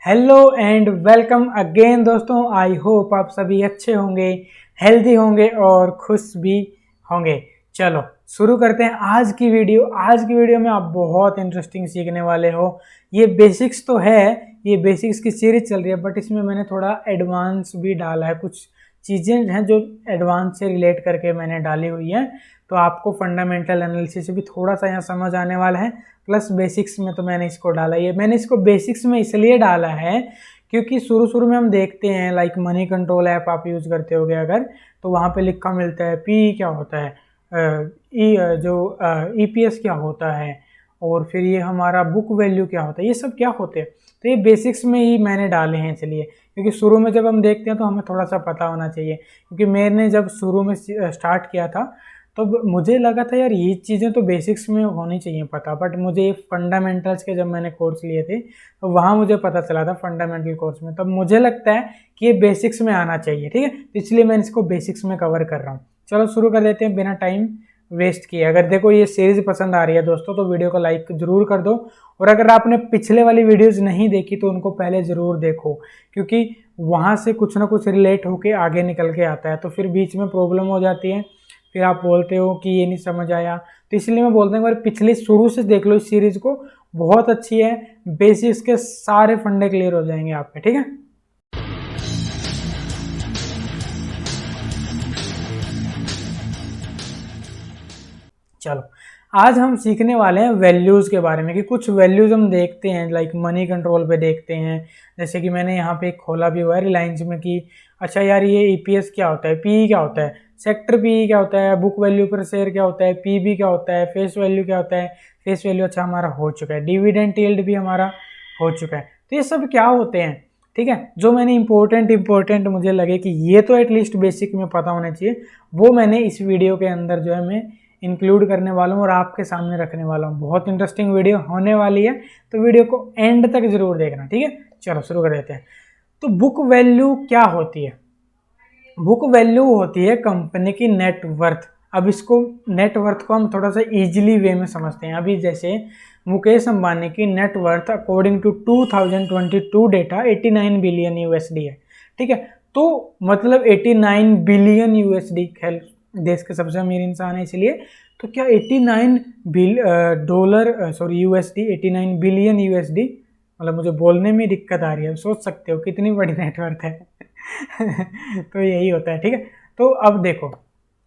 Hello and welcome again दोस्तों। I hope आप सभी अच्छे होंगे, हेल्दी होंगे और खुश भी होंगे। चलो शुरू करते हैं आज की वीडियो। आज की वीडियो में आप बहुत इंटरेस्टिंग सीखने वाले हो। ये बेसिक्स तो है, ये बेसिक्स की सीरीज चल रही है, बट इसमें मैंने थोड़ा एडवांस भी डाला है। कुछ चीज़ें हैं जो एडवांस से रिलेट करके मैंने डाली हुई हैं, तो आपको फंडामेंटल एनालिसिस से भी थोड़ा सा यहाँ समझ आने वाला है। प्लस बेसिक्स में तो मैंने इसको डाला है। मैंने इसको बेसिक्स में इसलिए डाला है क्योंकि शुरू में हम देखते हैं लाइक मनी कंट्रोल ऐप आप यूज़ करते होगे अगर, तो वहाँ पे लिखा मिलता है पी क्या होता है, ईपीएस क्या होता है, और फिर ये हमारा बुक वैल्यू क्या होता है, ये सब क्या होते हैं। तो ये बेसिक्स में ही मैंने डाले हैं इसलिए, क्योंकि शुरू में जब हम देखते हैं तो हमें थोड़ा सा पता होना चाहिए। क्योंकि मैंने जब शुरू में स्टार्ट किया था तो मुझे लगा था यार ये चीज़ें तो बेसिक्स में होनी चाहिए पता, बट मुझे ये फंडामेंटल्स के जब मैंने कोर्स लिए थे तो वहाँ मुझे पता चला था फंडामेंटल कोर्स में, तब मुझे लगता है कि ये बेसिक्स में आना चाहिए। ठीक है, तो इसलिए मैं इसको बेसिक्स में कवर कर रहा हूँ। चलो शुरू कर देते हैं बिना टाइम वेस्ट किए। अगर देखो ये सीरीज पसंद आ रही है दोस्तों तो वीडियो को लाइक जरूर कर दो, और अगर आपने पिछले वाली वीडियोज़ नहीं देखी तो उनको पहले ज़रूर देखो, क्योंकि वहाँ से कुछ ना कुछ रिलेट होके आगे निकल के आता है। तो फिर बीच में प्रॉब्लम हो जाती है, फिर आप बोलते हो कि ये नहीं समझ आया। तो इसलिए मैं बोलता हूँ एक बार पिछले शुरू से देख लो इस सीरीज़ को, बहुत अच्छी है। बेसिक्स के सारे फंडे क्लियर हो जाएंगे आपके। ठीक है, चलो आज हम सीखने वाले हैं वैल्यूज़ के बारे में, कि कुछ वैल्यूज़ हम देखते हैं लाइक मनी कंट्रोल पे देखते हैं। जैसे कि मैंने यहाँ पे एक खोला भी हुआ है रिलायंस में कि अच्छा यार ये ईपीएस क्या होता है, पी क्या होता है, सेक्टर पी क्या होता है, बुक वैल्यू पर शेयर क्या होता है, पीबी क्या होता है, फेस वैल्यू क्या होता है। फेस वैल्यू अच्छा हमारा हो चुका है, डिविडेंड यील्ड भी हमारा हो चुका है। तो ये सब क्या होते हैं, ठीक है, जो मैंने इंपॉर्टेंट मुझे लगे कि ये तो एटलीस्ट बेसिक में पता होना चाहिए, वो मैंने इस वीडियो के अंदर जो है मैं इंक्लूड करने वाला हूँ और आपके सामने रखने वाला हूँ। बहुत इंटरेस्टिंग वीडियो होने वाली है, तो वीडियो को एंड तक जरूर देखना। ठीक है, चलो शुरू कर देते हैं। तो बुक वैल्यू क्या होती है? बुक वैल्यू होती है कंपनी की नेट वर्थ। अब इसको नेट वर्थ को हम थोड़ा सा इजीली वे में समझते हैं। अभी जैसे मुकेश अंबानी की net worth according to 2022 data 89 billion USD है। ठीक है, तो मतलब 89 बिलियन यूएसडी, खेल देश के सबसे अमीर इंसान है इसलिए। तो क्या 89 यूएसडी 89 बिलियन यूएसडी, मतलब मुझे बोलने में दिक्कत आ रही है, सोच सकते हो कितनी बड़ी नेटवर्थ है। तो यही होता है। ठीक है, तो अब देखो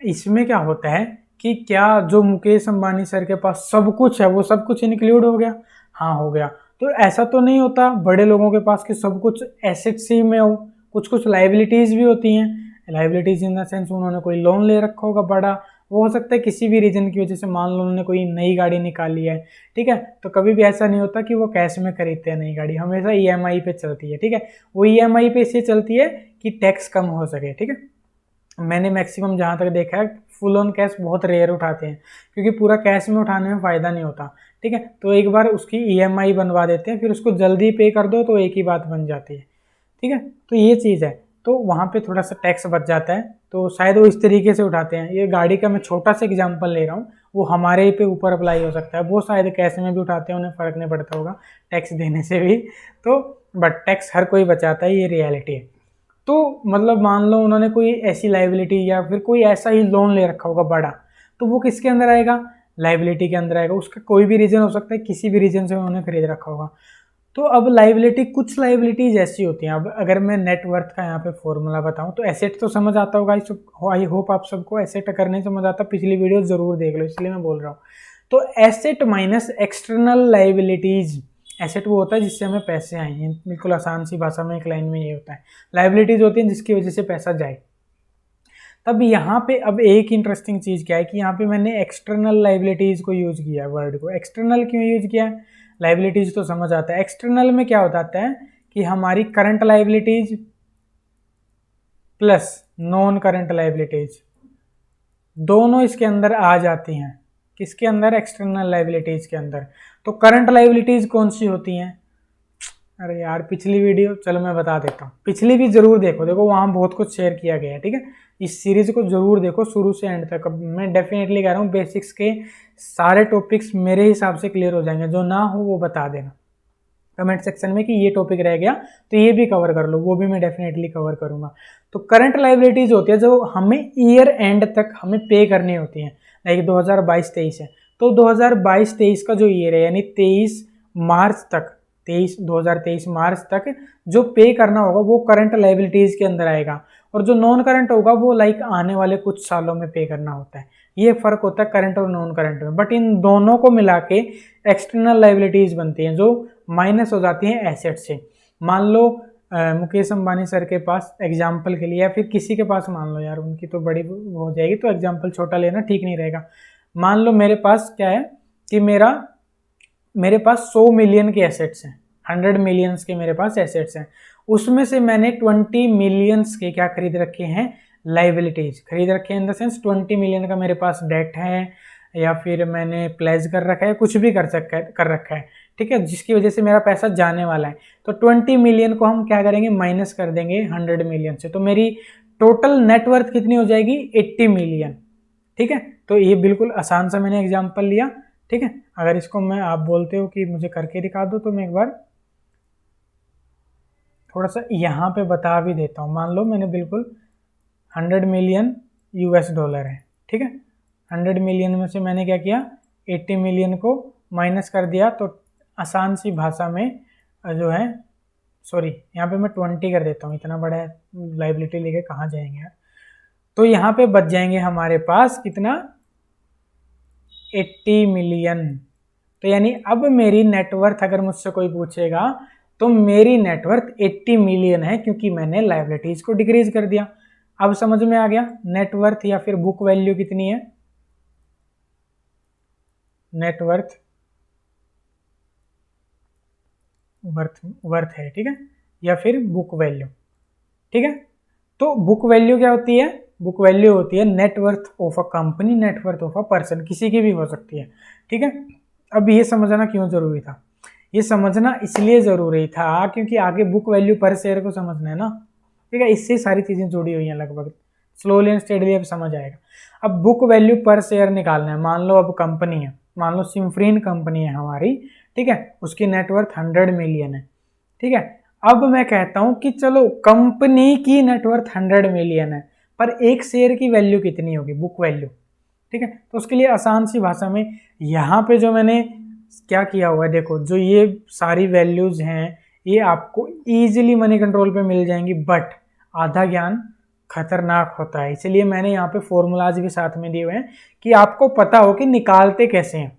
इसमें क्या होता है कि क्या जो मुकेश अंबानी सर के पास सब कुछ है वो सब कुछ इंक्लूड हो गया? हाँ हो गया। तो ऐसा तो नहीं होता बड़े लोगों के पास कि सब कुछ एसेट्स ही में हो, कुछ लाइबिलिटीज़ भी होती हैं। लाइबिलिटीज़ इन द सेंस उन्होंने कोई लोन ले रखा होगा बड़ा, वो हो सकता है किसी भी रीजन की वजह से, मान लो उन्होंने कोई नई गाड़ी निकाली है। ठीक है, तो कभी भी ऐसा नहीं होता कि वो कैश में खरीदते हैं नई गाड़ी, हमेशा ईएमआई पे चलती है। ठीक है, वो ईएमआई पे इसलिए चलती है कि टैक्स कम हो सके। ठीक है, मैंने मैक्सिमम जहाँ तक देखा है फुल ऑन कैश बहुत रेयर उठाते हैं, क्योंकि पूरा कैश में उठाने में फ़ायदा नहीं होता। ठीक है, तो एक बार उसकी ईएमआई बनवा देते हैं, फिर उसको जल्दी पे कर दो तो एक ही बात बन जाती है। ठीक है, तो ये चीज़ है, तो वहाँ पे थोड़ा सा टैक्स बच जाता है, तो शायद वो इस तरीके से उठाते हैं। ये गाड़ी का मैं छोटा सा एग्जांपल ले रहा हूँ, वो हमारे पे ऊपर अप्लाई हो सकता है, वो शायद कैश में भी उठाते हैं, उन्हें फ़र्क नहीं पड़ता होगा टैक्स देने से भी। तो बट टैक्स हर कोई बचाता है, ये रियलिटी है। तो मतलब मान लो उन्होंने कोई ऐसी लाइबिलिटी या फिर कोई ऐसा ही लोन ले रखा होगा बड़ा, तो वो किसके अंदर आएगा? लाइबिलिटी के अंदर आएगा। उसका कोई भी रीज़न हो सकता है, किसी भी रीज़न से उन्होंने खरीद रखा होगा। तो अब लाइबिलिटी, कुछ लाइबिलिटीज ऐसी होती हैं। अब अगर मैं नेटवर्थ का यहाँ पे फॉर्मूला बताऊँ तो एसेट तो समझ आता होगा, आई होप आप सबको। एसेट अगर नहीं समझ आता पिछली वीडियो ज़रूर देख लो, इसलिए मैं बोल रहा हूँ। तो asset minus external liabilities, asset वो होता है जिससे हमें पैसे आए हैं, बिल्कुल आसान सी भाषा में एक लाइन में ये होता है। लाइबिलिटीज होती हैं जिसकी वजह से पैसा जाए। तब यहाँ पे अब एक इंटरेस्टिंग चीज़ क्या है कि यहाँ पे मैंने एक्सटर्नल लाइबिलिटीज़ को यूज़ किया है। वर्ड को एक्सटर्नल क्यों यूज़ किया है? लाइबिलिटीज़ तो समझ आता है, एक्सटर्नल में क्या होता है कि हमारी current liabilities plus non current liabilities दोनों इसके अंदर आ जाती हैं। किसके अंदर? एक्सटर्नल लाइबिलिटीज के अंदर। तो करंट लाइबिलिटीज कौन सी होती हैं? अरे यार पिछली वीडियो, चलो मैं बता देता हूँ, पिछली भी जरूर देखो वहाँ बहुत कुछ शेयर किया गया है। ठीक है, इस सीरीज को जरूर देखो शुरू से एंड तक। मैं डेफिनेटली कह रहा हूँ बेसिक्स के सारे टॉपिक्स मेरे हिसाब से क्लियर हो जाएंगे, जो ना हो वो बता देना। कमेंट सेक्शन में कि ये टॉपिक रह गया तो ये भी कवर कर लो, वो भी मैं डेफिनेटली कवर करूंगा। तो करंट लायबिलिटीज होती है जो हमें ईयर एंड तक हमें पे करनी होती है, लाइक 2022-23 है तो 2022-23 का जो ईयर है यानी 2023 मार्च तक जो पे करना होगा वो करंट लायबिलिटीज के अंदर आएगा, और जो नॉन करंट होगा वो लाइक आने वाले कुछ सालों में पे करना होता है। ये फर्क होता है करंट और नॉन करंट में, बट इन दोनों को मिला के एक्सटर्नल लायबिलिटीज बनती हैं जो माइनस हो जाती हैं एसेट से। मान लो मुकेश अंबानी सर के पास एग्जाम्पल के लिए, या फिर किसी के पास मान लो यार, उनकी तो बड़ी हो जाएगी तो एग्जाम्पल छोटा लेना ठीक नहीं रहेगा। मान लो मेरे पास क्या है कि मेरे पास 100 मिलियन के एसेट्स हैं, 100 मिलियंस के मेरे पास एसेट्स हैं, उसमें से मैंने 20 मिलियंस के क्या खरीद रखे हैं, लाइबिलिटीज खरीद रखे हैं, इन द सेंस 20 मिलियन का मेरे पास डेट है या फिर मैंने प्लेज कर रखा है, कुछ भी कर रखा है, ठीक है, जिसकी वजह से मेरा पैसा जाने वाला है। तो 20 मिलियन को हम क्या करेंगे, माइनस कर देंगे 100 मिलियन से, तो मेरी टोटल नेटवर्थ कितनी हो जाएगी, 80 मिलियन। ठीक है, तो ये बिल्कुल आसान सा मैंने एग्जाम्पल लिया। ठीक है, अगर इसको आप बोलते हो कि मुझे करके दिखा दो तो मैं एक बार थोड़ा सा यहाँ पे बता भी देता हूँ। मान लो मैंने बिल्कुल 100 मिलियन $, है, ठीक है, 100 मिलियन में से मैंने क्या किया, 80 मिलियन को माइनस कर दिया, तो आसान सी भाषा में जो है, सॉरी यहाँ पे मैं 20 कर देता हूँ, इतना बड़ा लाइबिलिटी लेके कहाँ जाएंगे यार। तो यहाँ पे बच जाएंगे हमारे पास कितना, 80 मिलियन। तो यानी अब मेरी नेटवर्थ अगर मुझसे कोई पूछेगा तो मेरी नेटवर्थ 80 मिलियन है, क्योंकि मैंने लायबिलिटीज को डिक्रीज कर दिया। अब समझ में आ गया नेटवर्थ या फिर बुक वैल्यू कितनी है, नेटवर्थ वर्थ है, ठीक है, या फिर बुक वैल्यू। ठीक है, तो बुक वैल्यू क्या होती है, बुक वैल्यू होती है net worth of a company, net worth of a person, किसी की भी हो सकती है। ठीक है, अब ये समझना क्यों जरूरी था, ये समझना इसलिए जरूरी था क्योंकि आगे बुक वैल्यू पर शेयर को समझना है ना। ठीक है, इससे सारी चीजें जुड़ी हुई हैं लगभग, स्लोली एंड स्टेडली अब समझ आएगा। अब बुक वैल्यू पर शेयर निकालना है। मान लो अब कंपनी है, मान लो सिम्फ्रीन कंपनी है हमारी, ठीक है, उसकी नेटवर्थ 100 मिलियन है। ठीक है, अब मैं कहता हूं कि चलो कंपनी की नेटवर्थ 100 मिलियन है, पर एक शेयर की वैल्यू कितनी होगी, बुक वैल्यू। ठीक है, तो उसके लिए आसान सी भाषा में यहाँ पे जो मैंने क्या किया हुआ है, देखो जो ये सारी वैल्यूज हैं ये आपको इजीली मनी कंट्रोल पे मिल जाएंगी, बट आधा ज्ञान खतरनाक होता है, इसलिए मैंने यहाँ पे फॉर्मूलाज भी साथ में दिए हुए हैं कि आपको पता हो कि निकालते कैसे हैं।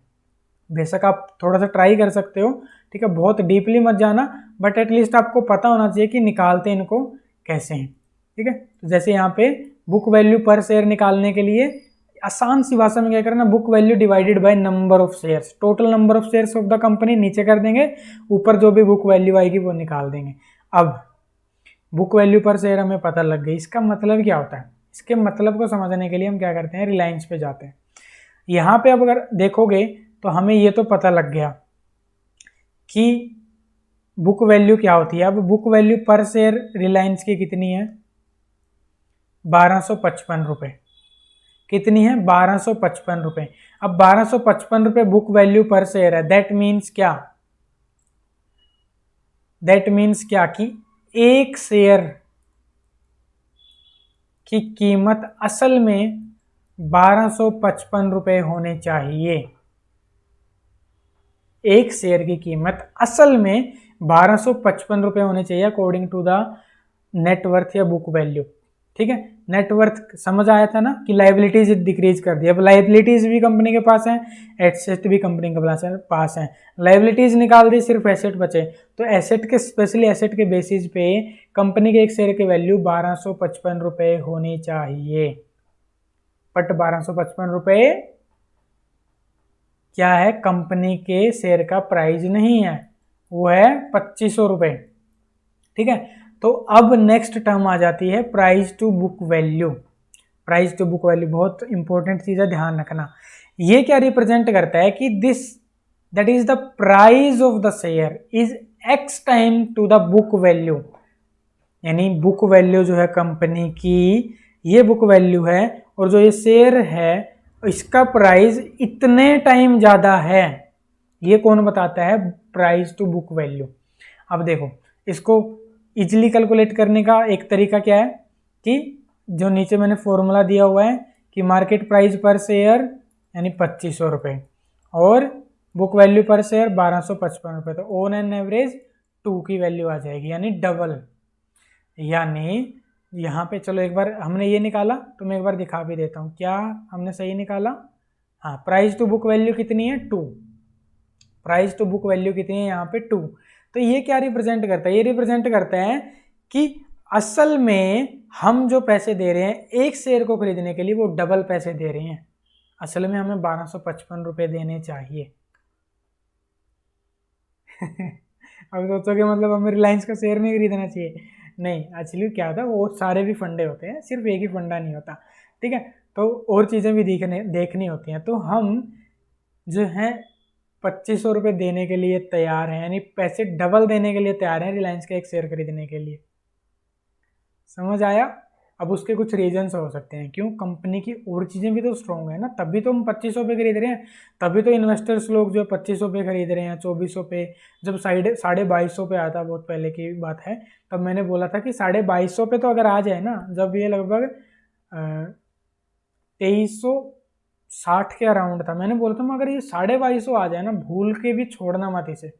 बेशक आप थोड़ा सा ट्राई कर सकते हो, ठीक है, बहुत डीपली मत जाना, बट एटलीस्ट आपको पता होना चाहिए कि निकालते इनको कैसे हैं। ठीक है, तो जैसे यहाँ पे बुक वैल्यू पर शेयर निकालने के लिए आसान सी भाषा में क्या करना, book value divided by number of shares, total number of shares of the company नीचे कर देंगे, ऊपर जो भी बुक वैल्यू आएगी वो निकाल देंगे। अब बुक वैल्यू पर शेयर हमें पता लग गई, इसका मतलब क्या होता है, इसके मतलब को समझने के लिए हम क्या करते हैं, रिलायंस पे जाते हैं। यहाँ पे अब अगर देखोगे तो हमें ये तो पता लग गया कि बुक वैल्यू क्या होती है। अब book value per share Reliance की कितनी है, 1255 रुपये, कितनी है, 1255 रुपये। अब 1255 रुपये बुक वैल्यू पर शेयर है, दैट मीन्स क्या, दैट मीन्स क्या कि एक शेयर की कीमत असल में 1255 रुपये होने चाहिए, एक शेयर की कीमत असल में 1255 रुपये होने चाहिए अकॉर्डिंग टू द नेटवर्थ या बुक वैल्यू। ठीक है, नेटवर्थ समझ आया था ना कि लायबिलिटीज डिक्रीज कर दी, अब लायबिलिटीज भी कंपनी के पास है, एसेट भी कंपनी के पास है, लायबिलिटीज निकाल दी, सिर्फ एसेट बचे, तो एसेट के स्पेशली एसेट के बेसिस पे कंपनी के एक शेयर की वैल्यू 1255 रुपये होनी चाहिए, बट 1255 रुपये क्या है, कंपनी के शेयर का प्राइस नहीं है, वो है 2500 रुपये। ठीक है, तो अब नेक्स्ट टर्म आ जाती है price to book value. Price to book value बहुत इंपॉर्टेंट चीज है, ध्यान रखना। ये क्या रिप्रेजेंट करता है कि this that is the price of the share is X times to the book value, यानी बुक वैल्यू जो है कंपनी की, ये बुक वैल्यू है, और जो ये शेयर है इसका प्राइस इतने टाइम ज्यादा है, ये कौन बताता है, प्राइस टू बुक वैल्यू। अब देखो, इसको इजीली कैलकुलेट करने का एक तरीका क्या है कि जो नीचे मैंने फॉर्मूला दिया हुआ है कि मार्केट प्राइस पर शेयर यानी 2500 रुपये और बुक वैल्यू पर शेयर 1255 रुपये, तो ऑन एन एवरेज 2 की वैल्यू आ जाएगी यानी डबल। यानी यहाँ पे चलो एक बार हमने ये निकाला तो मैं एक बार दिखा भी देता हूँ क्या हमने सही निकाला। हाँ, प्राइस टू बुक वैल्यू कितनी है 2, प्राइस टू बुक वैल्यू कितनी है यहाँ पे 2। तो ये क्या रिप्रेजेंट करता है, ये रिप्रेजेंट करता है कि असल में हम जो पैसे दे रहे हैं एक शेयर को खरीदने के लिए वो डबल पैसे दे रहे हैं। असल में हमें 1255 रुपये देने चाहिए। अब सोचोगे मतलब हमें रिलायंस का शेयर नहीं खरीदना चाहिए, नहीं, एक्चुअली क्या होता है वो सारे भी फंडे होते हैं, सिर्फ एक ही फंडा नहीं होता, ठीक है। तो और चीज़ें भी देखनी होती हैं। तो हम जो है 2500 रुपये देने के लिए तैयार हैं, यानी पैसे डबल देने के लिए तैयार हैं रिलायंस का एक शेयर खरीदने के लिए। समझ आया। अब उसके कुछ रीजन्स हो सकते हैं, क्यों, कंपनी की और चीज़ें भी तो स्ट्रॉन्ग है ना, तभी तो हम 2500 पे खरीद रहे हैं, तभी तो इन्वेस्टर्स लोग जो 2500 पे खरीद रहे हैं, 2400 पे। जब 2250 पे आता, बहुत पहले की बात है, तब मैंने बोला था कि 2250 पे तो अगर आ जाए ना, जब ये लगभग 2360 के अराउंड था, मैंने बोला था अगर ये 2250 आ जाए ना, भूल के भी छोड़ना मत इसे,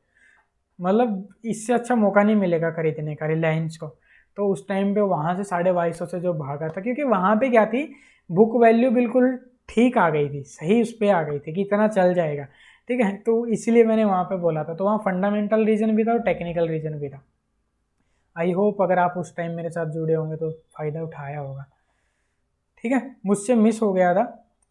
मतलब इससे अच्छा मौका नहीं मिलेगा खरीदने का रिलायंस को। तो उस टाइम पे वहाँ से 2250 से जो भागा था, क्योंकि वहाँ पे क्या थी, बुक वैल्यू बिल्कुल ठीक आ गई थी, सही उस पर आ गई थी कि इतना चल जाएगा, ठीक है। तो इसीलिए मैंने वहाँ पे बोला था। तो वहाँ फंडामेंटल रीजन भी था और टेक्निकल रीजन भी था। आई होप अगर आप उस टाइम मेरे साथ जुड़े होंगे तो फ़ायदा उठाया होगा, ठीक है। मुझसे मिस हो गया था,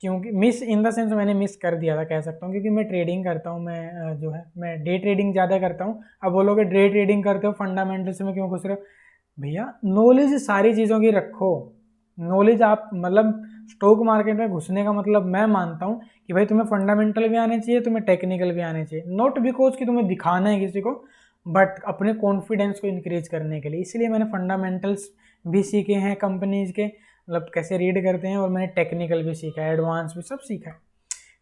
क्योंकि मिस इन द सेंस मैंने मिस कर दिया था कह सकता हूँ, क्योंकि मैं ट्रेडिंग करता हूँ, मैं जो है मैं डे ट्रेडिंग ज़्यादा करता हूँ। अब बोलोगे डे ट्रेडिंग करते हो फंडामेंटल्स में क्यों घुस रहे हो, भैया नॉलेज सारी चीज़ों की रखो। नॉलेज आप मतलब स्टॉक मार्केट में घुसने का मतलब मैं मानता हूँ कि भाई तुम्हें फंडामेंटल भी आने चाहिए, तुम्हें टेक्निकल भी आने चाहिए, नॉट बिकॉज कि तुम्हें दिखाना है किसी को, बट अपने कॉन्फिडेंस को इंक्रीज करने के लिए। इसलिए मैंने फंडामेंटल्स भी सीखे हैं कंपनीज के, मतलब कैसे रीड करते हैं, और मैंने टेक्निकल भी सीखा है, एडवांस भी सब सीखा है,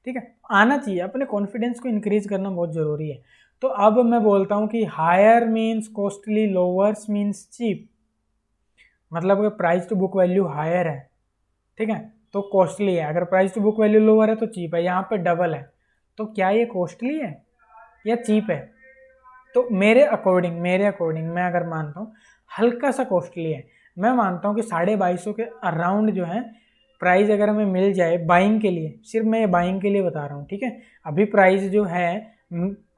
ठीक है। आना चाहिए, अपने कॉन्फिडेंस को इंक्रीज करना बहुत ज़रूरी है। तो अब मैं बोलता हूँ कि higher means costly, lowers means cheap. मतलब अगर price to book value higher है, ठीक है, तो कॉस्टली है। अगर price to book value lower है तो चीप है। यहाँ पे डबल है, तो क्या ये कॉस्टली है या चीप है? तो मेरे अकॉर्डिंग मैं अगर मानता हूँ हल्का सा कॉस्टली है। मैं मानता हूँ कि 2250 के अराउंड जो है प्राइस अगर हमें मिल जाए बाइंग के लिए, सिर्फ मैं ये बाइंग के लिए बता रहा हूँ, ठीक है। अभी प्राइस जो है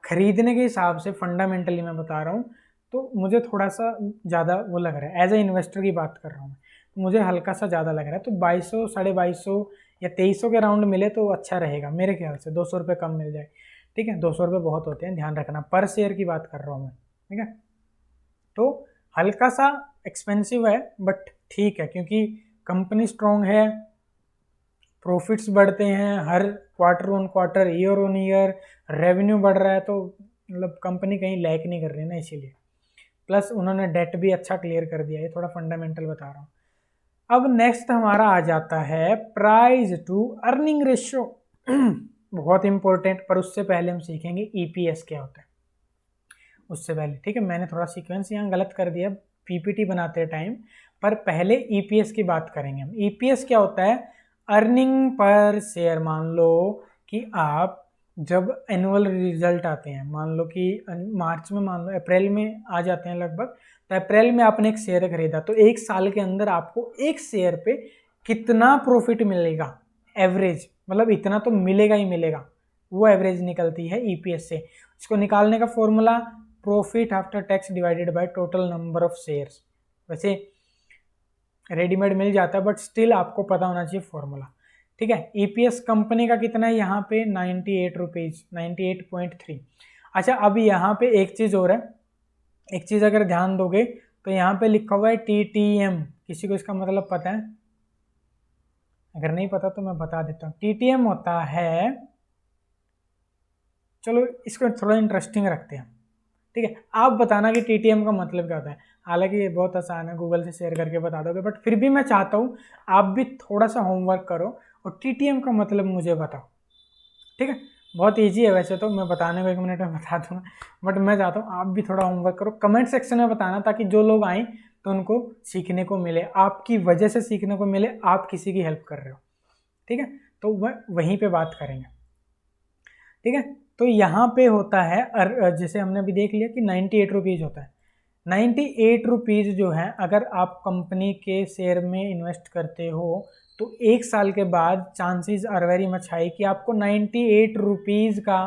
खरीदने के हिसाब से फंडामेंटली मैं बता रहा हूँ, तो मुझे थोड़ा सा ज़्यादा वो लग रहा है, एज ए इन्वेस्टर की बात कर रहा हूँ मैं, तो मुझे हल्का सा ज़्यादा लग रहा है। तो 2200, 2250 या 2300 के राउंड मिले तो अच्छा रहेगा मेरे ख्याल से, 200 रुपये कम मिल जाए, ठीक है। 200 रुपये बहुत होते हैं, ध्यान रखना, पर शेयर की बात कर रहा हूँ मैं, ठीक है। तो हल्का सा एक्सपेंसिव है बट ठीक है, क्योंकि कंपनी स्ट्रॉन्ग है, प्रॉफिट्स बढ़ते हैं हर quarter on quarter, year on year revenue बढ़ रहा है, तो मतलब कंपनी कहीं लैक नहीं कर रही ना, इसीलिए। प्लस उन्होंने डेट भी अच्छा क्लियर कर दिया, ये थोड़ा फंडामेंटल बता रहा हूँ। अब नेक्स्ट हमारा आ जाता है प्राइस टू अर्निंग रेशियो। बहुत इंपॉर्टेंट, पर उससे पहले हम सीखेंगे ईपीएस क्या होता है, उससे पहले, ठीक है। मैंने थोड़ा सीक्वेंस यहाँ गलत कर दिया पीपीटी बनाते टाइम, पर पहले ईपीएस की बात करेंगे हम। ईपीएस क्या होता है? Earning per share. मान लो कि आप जब एनुअल रिजल्ट आते हैं, मान लो कि मार्च में, मान लो अप्रैल में आ जाते हैं लगभग, तो अप्रैल में आपने एक शेयर खरीदा, तो एक साल के अंदर आपको एक शेयर पे कितना प्रॉफिट मिलेगा एवरेज, मतलब इतना तो मिलेगा ही मिलेगा, वो एवरेज निकलती है ईपीएस से। इसको निकालने का formula profit after tax divided by total number of shares. वैसे रेडीमेड मिल जाता है बट स्टिल आपको पता होना चाहिए फॉर्मूला, ठीक है। ईपीएस कंपनी का कितना है यहाँ पे 98 रुपीज़, 98.3। अच्छा, अब यहाँ पे एक चीज़ और है, एक चीज़ अगर ध्यान दोगे तो यहाँ पे लिखा हुआ है टीटीएम। किसी को इसका मतलब पता है? अगर नहीं पता तो मैं बता देता हूँ। टीटीएम होता है, चलो इसको थोड़ा इंटरेस्टिंग रखते हैं, ठीक है। आप बताना कि टीटीएम का मतलब क्या होता है। हालांकि ये बहुत आसान है, गूगल से शेयर करके बता दोगे, बट फिर भी मैं चाहता हूँ आप भी थोड़ा सा होमवर्क करो और टीटीएम का मतलब मुझे बताओ, ठीक है। बहुत ईजी है वैसे तो, मैं बताने को 1 मिनट में बता दूंगा, बट मैं चाहता हूँ आप भी थोड़ा होमवर्क करो, कमेंट सेक्शन में बताना, ताकि जो लोग आएँ तो उनको सीखने को मिले, आपकी वजह से सीखने को मिले, आप किसी की हेल्प कर रहे हो, ठीक है। तो वह वहीं पे बात करेंगे, ठीक है। तो यहाँ पे होता है जैसे हमने अभी देख लिया कि 98 रुपीज़ होता है। 98 रुपीज़ जो है, अगर आप कंपनी के शेयर में इन्वेस्ट करते हो तो 1 साल के बाद chances are very much high कि आपको 98 रुपीज़ का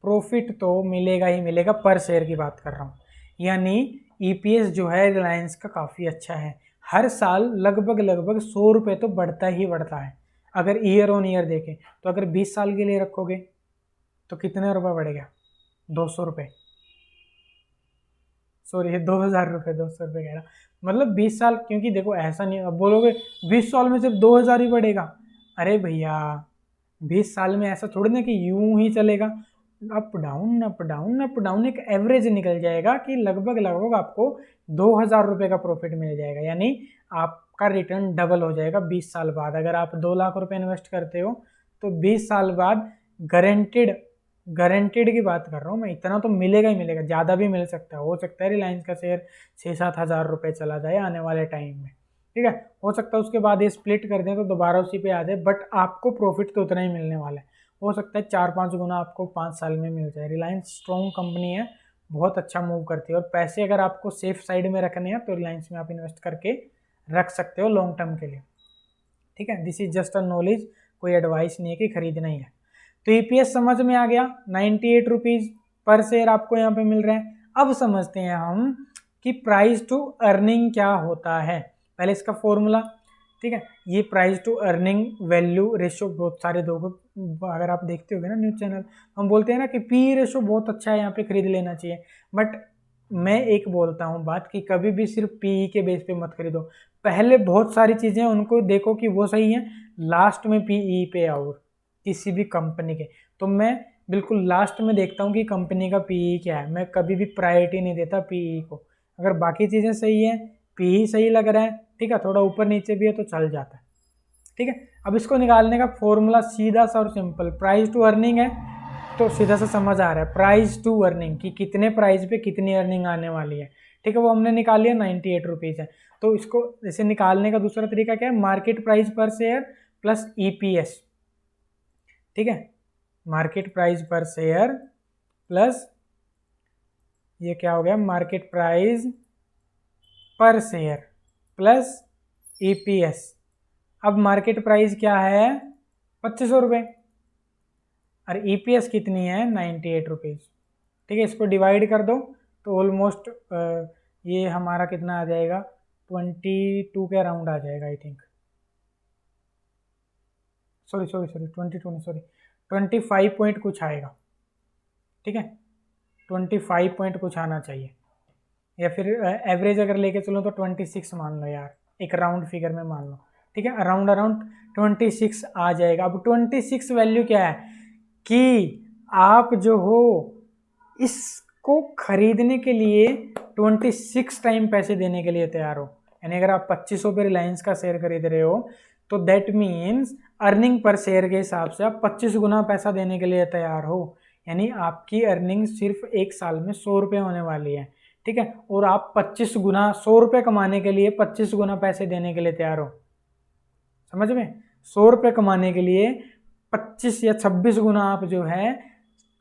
प्रॉफिट तो मिलेगा ही मिलेगा, पर शेयर की बात कर रहा हूँ। यानी ईपीएस जो है रिलायंस का काफ़ी अच्छा है, हर साल लगभग 100 रुपये तो बढ़ता ही बढ़ता है। अगर ईयर ऑन ईयर देखें तो अगर 20 साल के लिए रखोगे तो कितने रुपए बढ़ेगा, 200 रुपये, सॉरी 2000 रुपये, 200 रुपये कह रहा, मतलब 20 साल, क्योंकि देखो ऐसा नहीं, अब बोलोगे 20 साल में सिर्फ 2000 ही बढ़ेगा, अरे भैया 20 साल में ऐसा थोड़ी ना कि यूं ही चलेगा, up down up down up down, एक एवरेज निकल जाएगा कि लगभग लगभग आपको 2000 रुपये का प्रॉफिट मिल जाएगा, यानी आपका रिटर्न डबल हो जाएगा 20 साल बाद। अगर आप 2 लाख रुपए इन्वेस्ट करते हो तो 20 साल बाद गारंटेड की बात कर रहा हूँ मैं, इतना तो मिलेगा ही मिलेगा, ज़्यादा भी मिल सकता है, हो सकता है रिलायंस का शेयर 6-7 हज़ार रुपये चला जाए आने वाले टाइम में, ठीक है। हो सकता है उसके बाद ये स्प्लिट कर दें तो दोबारा उसी पे आ जाए, बट आपको प्रॉफिट तो उतना ही मिलने वाला है, हो सकता है 4-5 गुना आपको 5 साल में मिल जाए। रिलायंस स्ट्रॉन्ग कंपनी है, बहुत अच्छा मूव करती है, और पैसे अगर आपको सेफ साइड में रखने हैं तो रिलायंस में आप इन्वेस्ट करके रख सकते हो लॉन्ग टर्म के लिए, ठीक है। This is just a knowledge, कोई एडवाइस नहीं है कि खरीदना ही है। तो ईपीएस समझ में आ गया, 98 रुपीज़ पर शेयर आपको यहाँ पे मिल रहे हैं। अब समझते हैं हम कि प्राइस टू अर्निंग क्या होता है। पहले इसका फॉर्मूला, ठीक है, ये price to earning value ratio, बहुत सारे लोगों, अगर आप देखते होगे ना न्यूज़ चैनल, हम बोलते हैं ना कि पी रेशो बहुत अच्छा है, यहाँ पे खरीद लेना चाहिए, बट मैं एक बोलता हूँ बात कि कभी भी सिर्फ पीई के बेस पे मत खरीदो, पहले बहुत सारी चीज़ें उनको देखो कि वो सही है, लास्ट में पीई पे आओ किसी भी कंपनी के। तो मैं बिल्कुल लास्ट में देखता हूँ कि कंपनी का पीई क्या है, मैं कभी भी प्रायोरिटी नहीं देता पीई को। अगर बाकी चीज़ें सही है, पीई सही लग रहा है, ठीक है, थोड़ा ऊपर नीचे भी है तो चल जाता है, ठीक है। अब इसको निकालने का फॉर्मूला सीधा सा और सिंपल, प्राइस टू अर्निंग है तो सीधा सा समझ आ रहा है, प्राइस टू अर्निंग कि कितने प्राइस पे कितनी अर्निंग आने वाली है, ठीक है, वो हमने निकाल लिया 98 रुपीज़ है। तो इसको जैसे निकालने का दूसरा तरीका क्या है, मार्केट प्राइस पर शेयर प्लस ईपीएस, ठीक है, मार्केट प्राइस पर शेयर प्लस ये क्या हो गया, मार्केट प्राइस पर शेयर प्लस ईपीएस। अब मार्केट प्राइस क्या है, 2500 रुपये, और ईपीएस कितनी है, 98 रुपीज़, ठीक है। इसको डिवाइड कर दो तो ऑलमोस्ट ये हमारा कितना आ जाएगा, 22 के अराउंड आ जाएगा आई थिंक, सॉरी 22 नहीं, सॉरी 25 पॉइंट कुछ आएगा, ठीक है, 25 पॉइंट कुछ आना चाहिए, या फिर एवरेज अगर लेके चलो तो 26 मान लो यार, एक राउंड फिगर में मान लो, ठीक है, अराउंड 26 आ जाएगा। अब 26 वैल्यू क्या है कि आप जो हो इसको खरीदने के लिए 26 टाइम पैसे देने के लिए तैयार हो, यानी अगर आप 2500 पे रिलायंस का शेयर खरीद रहे हो तो that means earning per share के हिसाब से आप 25 गुना पैसा देने के लिए तैयार हो, यानी आपकी अर्निंग सिर्फ 1 साल में 100 रुपये होने वाली है, ठीक है, और आप 25 गुना 100 रुपये कमाने के लिए 25 गुना पैसे देने के लिए तैयार हो, समझ में, 100 रुपये कमाने के लिए 25 या 26 गुना आप जो है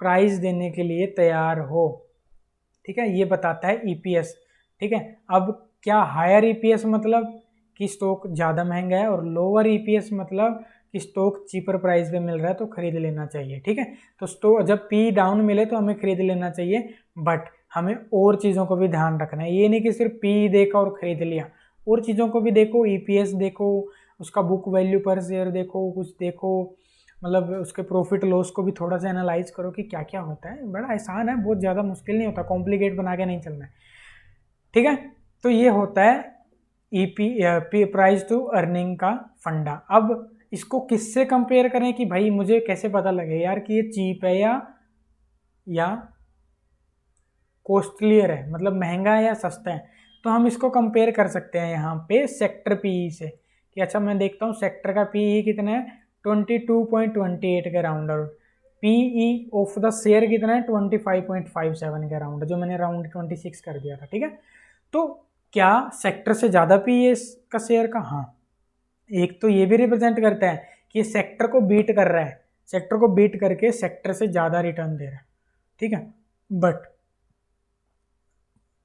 प्राइस देने के लिए तैयार हो, ठीक है, ये बताता है ईपीएस, ठीक है। अब क्या हायर ईपीएस मतलब कि स्टॉक ज़्यादा महंगा है, और लोअर ईपीएस मतलब कि स्टॉक चीपर प्राइस पे मिल रहा है तो खरीद लेना चाहिए, ठीक है। तो स्टॉक जब पी डाउन मिले तो हमें खरीद लेना चाहिए, बट हमें और चीज़ों को भी ध्यान रखना है, ये नहीं कि सिर्फ पी देखा और खरीद लिया, और चीज़ों को भी देखो, ईपीएस देखो, उसका बुक वैल्यू पर शेयर देखो, कुछ देखो, मतलब उसके प्रॉफिट लॉस को भी थोड़ा सा एनालाइज करो कि क्या क्या होता है, बड़ा आसान है, बहुत ज़्यादा मुश्किल नहीं होता, कॉम्प्लिकेट बना के नहीं चलना है, ठीक है। तो ये होता है ईपी प्राइस टू अर्निंग का फंडा। अब इसको किससे कंपेयर करें कि भाई मुझे कैसे पता लगे यार कि ये चीप है या कॉस्टलियर है, मतलब महंगा है या सस्ता है, तो हम इसको कंपेयर कर सकते हैं यहाँ पे सेक्टर पीई से, कि अच्छा मैं देखता हूँ सेक्टर का पीई कितना है, 22.28 के round out, PE of the share कितना है 25.57 के अराउंड, जो मैंने अराउंड 26 कर दिया था, ठीक है। तो क्या सेक्टर से ज़्यादा पीई है इसका शेयर का? हाँ, एक तो ये भी रिप्रेजेंट करता है कि ये सेक्टर को बीट कर रहा है, सेक्टर को बीट करके सेक्टर से ज़्यादा रिटर्न दे रहा है, ठीक है, बट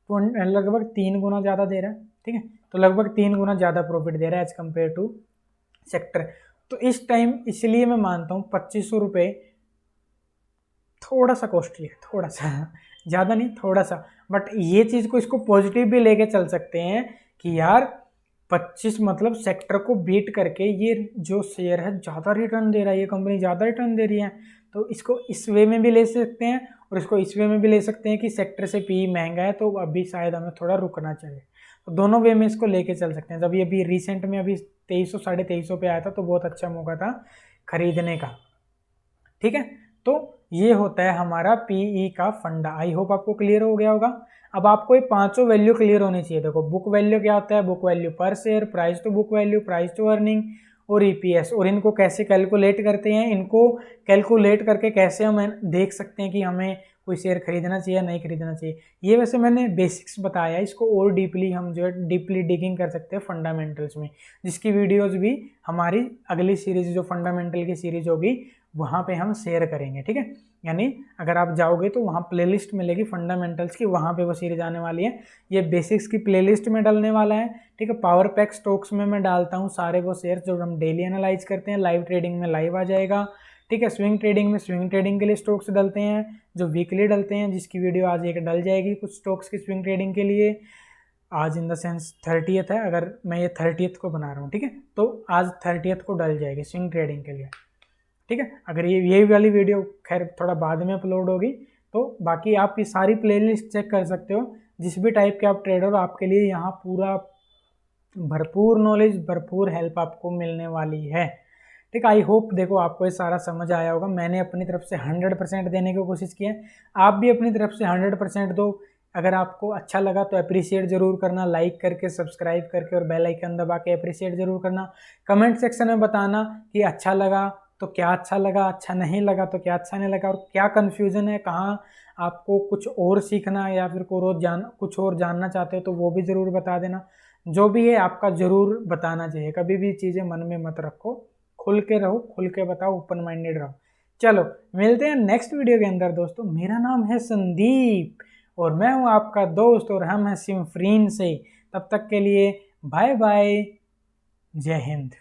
लगभग 3 गुना ज़्यादा दे रहा है, ठीक है। तो लगभग 3 गुना ज़्यादा प्रॉफिट दे रहा है एज कम्पेयर टू सेक्टर। तो इस टाइम इसलिए मैं मानता हूँ 2500 रुपये थोड़ा सा कॉस्टली है, थोड़ा सा ज़्यादा नहीं, थोड़ा सा, बट ये चीज़ को इसको पॉजिटिव भी लेके चल सकते हैं कि यार 25 मतलब सेक्टर को बीट करके ये जो शेयर है ज़्यादा रिटर्न दे रहा है, ये कंपनी ज़्यादा रिटर्न दे रही है। तो इसको इस वे में भी ले सकते हैं और इसको इस वे में भी ले सकते हैं कि सेक्टर से पी महंगा है तो अभी शायद हमें थोड़ा रुकना चाहिए। तो दोनों वे में इसको लेके चल सकते हैं। जब ये अभी रिसेंट में अभी 2300 2350 पे आया था तो बहुत अच्छा मौका था खरीदने का, ठीक है। तो ये होता है हमारा पीई का फंडा। आई होप आपको क्लियर हो गया होगा। अब आपको ये पांचों वैल्यू क्लियर होनी चाहिए। देखो, बुक वैल्यू क्या होता है? Book value per share, price to book value, price to earning और ईपीएस। और इनको कैसे कैलकुलेट करते हैं? इनको कैलकुलेट करके कैसे हम देख सकते हैं कि हमें कोई शेयर खरीदना चाहिए या नहीं खरीदना चाहिए। ये वैसे मैंने बेसिक्स बताया, इसको और डीपली हम जो है डीपली डिगिंग कर सकते हैं फंडामेंटल्स में, जिसकी वीडियोस भी हमारी अगली सीरीज जो फंडामेंटल की सीरीज होगी वहाँ पे हम शेयर करेंगे, ठीक है। यानी अगर आप जाओगे तो वहाँ प्लेलिस्ट मिलेगी फंडामेंटल्स की, वहाँ पे वो सीरीज आने वाली है। ये बेसिक्स की प्लेलिस्ट में डलने वाला है, ठीक है। पावर पैक स्टॉक्स में मैं डालता हूँ सारे वो शेयर जो हम डेली एनालाइज करते हैं। लाइव ट्रेडिंग में लाइव आ जाएगा, ठीक है। स्विंग ट्रेडिंग में स्विंग ट्रेडिंग के लिए स्टॉक्स डलते हैं जो वीकली डलते हैं, जिसकी वीडियो आज एक डल जाएगी कुछ स्टॉक्स की स्विंग ट्रेडिंग के लिए। आज इन द सेंस 30th है, अगर मैं ये 30th को बना रहा हूँ, ठीक है। तो आज 30th को डल जाएगी स्विंग ट्रेडिंग के लिए, ठीक है। अगर ये वाली वीडियो खैर थोड़ा बाद में अपलोड होगी, तो बाकी आप ये सारी प्लेलिस्ट चेक कर सकते हो। जिस भी टाइप के आप ट्रेडर हो, आपके लिए यहाँ पूरा भरपूर नॉलेज, भरपूर हेल्प आपको मिलने वाली है, ठीक है। आई होप देखो आपको ये सारा समझ आया होगा। मैंने अपनी तरफ से 100% देने की कोशिश की है, आप भी अपनी तरफ से 100% दो। अगर आपको अच्छा लगा तो अप्रिशिएट जरूर करना, लाइक करके, सब्सक्राइब करके और बेल आइकन दबा के अप्रिशिएट जरूर करना। कमेंट सेक्शन में बताना कि अच्छा लगा तो क्या अच्छा लगा, अच्छा नहीं लगा तो क्या अच्छा नहीं लगा, और क्या कन्फ्यूज़न है, कहाँ आपको कुछ और सीखना है या फिर कुछ और जानना चाहते हो तो वो भी ज़रूर बता देना। जो भी है आपका ज़रूर बताना चाहिए। कभी भी चीज़ें मन में मत रखो, खुल के रहो, खुल के बताओ, ओपन माइंडेड रहो। चलो मिलते हैं नेक्स्ट वीडियो के अंदर दोस्तों। मेरा नाम है संदीप और मैं हूँ आपका दोस्त और हम हैं सिमफ्रीन से। तब तक के लिए बाय बाय, जय हिंद।